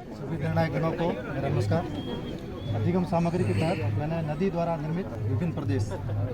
सभी निर्णायक गणों को मेरा नमस्कार। अधिगम सामग्री के तहत मैंने नदी द्वारा निर्मित विभिन्न प्रदेश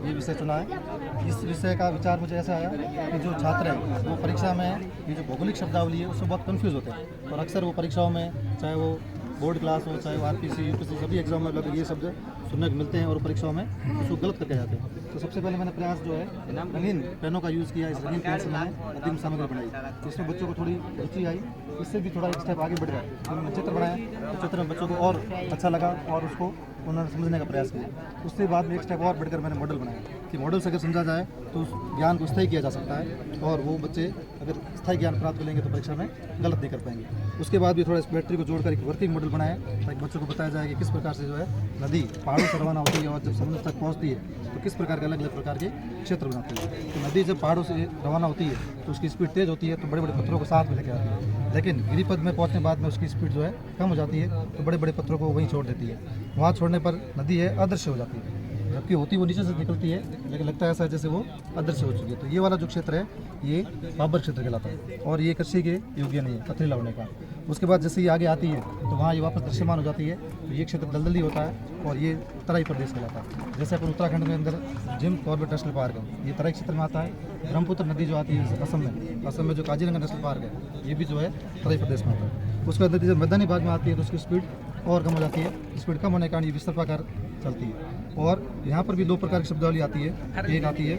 ये विषय चुना है। इस विषय का विचार मुझे ऐसा आया कि जो छात्र हैं वो परीक्षा में ये जो भौगोलिक शब्दावली है उसमें बहुत कंफ्यूज होते हैं और अक्सर वो परीक्षाओं में चाहे वो बोर्ड क्लास हो चाहे वो आरपीसी यूपीसी सभी एग्जाम में लगभग ये शब्द सुनने को मिलते हैं और परीक्षाओं में उसको गलत करके जाते हैं। तो सबसे पहले मैंने प्रयास जो है रंगीन पेनों का यूज़ किया। इस रंगीन पेन से मैंने अधिगम सामग्री बनाई जिसमें बच्चों को थोड़ी रुचि आई। इससे भी थोड़ा एक स्टेप आगे बढ़ गया। तो मैंने चित्र बनाया तो चित्र में बच्चों को और अच्छा लगा और उसको उन्होंने समझने का प्रयास किया। उसके बाद में एक स्टेप और बढ़कर मैंने मॉडल बनाया कि मॉडल से अगर समझा जाए तो उस ज्ञान को स्थायी किया जा सकता है और वो बच्चे अगर स्थायी ज्ञान प्राप्त कर लेंगे तो परीक्षा में गलत नहीं कर पाएंगे। उसके बाद भी थोड़ा इस बैटरी को जोड़कर एक वर्किंग मॉडल बनाया ताकि बच्चों को बताया जाए कि किस प्रकार से जो है नदी पहाड़ों से रवाना होती है और जब समुद्र तक पहुँचती है तो किस प्रकार के अलग अलग प्रकार के क्षेत्र बनाती है। तो नदी जब पहाड़ों से रवाना होती है तो उसकी स्पीड तेज़ होती है तो बड़े बड़े पत्थरों को साथ में लेकर आती है, लेकिन गिरिपथ में पहुँचने बाद में उसकी स्पीड जो है कम हो जाती है तो बड़े बड़े पत्थरों को वहीं छोड़ देती है। वहाँ छोड़ने पर नदी है अदृश्य हो जाती है, जबकि होती वो नीचे से निकलती है लेकिन लगता है ऐसा जैसे वो अदृश्य हो चुकी है। तो ये वाला जो क्षेत्र है ये बाबर क्षेत्र कहलाता है और ये कृषि के योग्य नहीं है पथरीला होने का। उसके बाद जैसे ये आगे आती है तो वहाँ ये वापस दृश्यमान हो जाती है तो ये क्षेत्र दलदली होता है और ये तराई प्रदेश कहलाता है। जैसे अपन उत्तराखंड के अंदर जिम कॉर्बेट नेशनल पार्क है ये तराई क्षेत्र में आता है। ब्रह्मपुत्र नदी जो आती है असम में जो काजीरंगा नेशनल पार्क है ये भी जो है तराई प्रदेश में आता है। उसके बाद जब मैदानी भाग में आती है तो उसकी स्पीड और कम हो जाती है। स्पीड कम होने के कारण ये विस्तृताकार चलती है और यहाँ पर भी दो प्रकार की शब्दावली आती है, एक आती है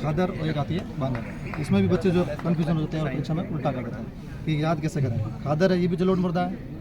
खादर और एक आती है बांगर। इसमें भी बच्चे जो कन्फ्यूजन हो जाते हैं और परीक्षा में उल्टा कर देते हैं कि याद कैसे करें। खादर है ये भी जलोढ़ मृदा है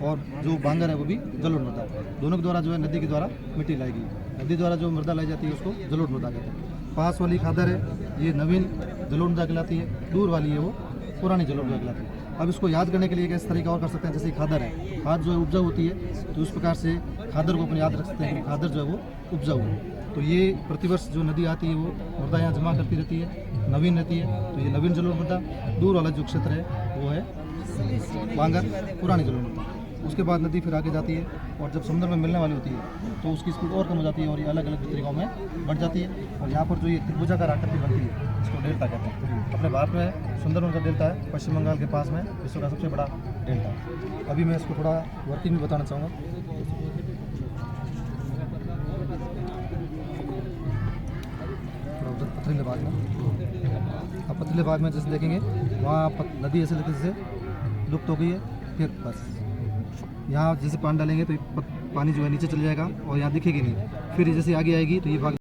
और जो बांगर है वो भी जलोढ़ मृदा है। दोनों के द्वारा जो है नदी के द्वारा मिट्टी लाएगी, नदी द्वारा जो मृदा लाई जाती है उसको जलोढ़ मृदा कहते हैं। पास वाली खादर है ये नवीन जलोढ़ मृदा कहलाती है, दूर वाली है वो पुरानी जलोढ़ मृदा कहलाती है। अब इसको याद करने के लिए किस तरीका और कर सकते हैं, जैसे खादर है, खाद जो है उपजाऊ होती है तो उस प्रकार से खादर को अपन याद रख सकते हैं कि खादर जो है वो उपजाऊ है। तो ये प्रतिवर्ष जो नदी आती है वो मृदा यहाँ जमा करती रहती है, नवीन रहती है। तो ये नवीन जलोढ़ मृदा, दूर वाला जो क्षेत्र है वो है बांगर पुरानी जलोढ़ मृदा। उसके बाद नदी फिर आगे जाती है और जब समुद्र में मिलने वाली होती है तो उसकी स्पीड और कम हो जाती है और ये अलग अलग तरीकों में बढ़ जाती है। और यहाँ पर जो ये त्रिभुजाकार आकृति बनती है इसको डेल्टा कहते हैं। अपने भारत में सुंदरवन का डेल्टा है, पश्चिम बंगाल के पास में विश्व का सबसे बड़ा डेल्टा है। अभी मैं इसको थोड़ा वर्किंग भी बताना चाहूँगा। पथरीले भाग में, अब पथरीले भाग में जैसे देखेंगे वहाँ नदी ऐसे लगती जैसे लुप्त हो गई है। फिर बस यहाँ जैसे पानी डालेंगे तो पानी जो है नीचे चले जाएगा और यहाँ दिखेगी नहीं। फिर जैसे आगे आएगी तो ये भाग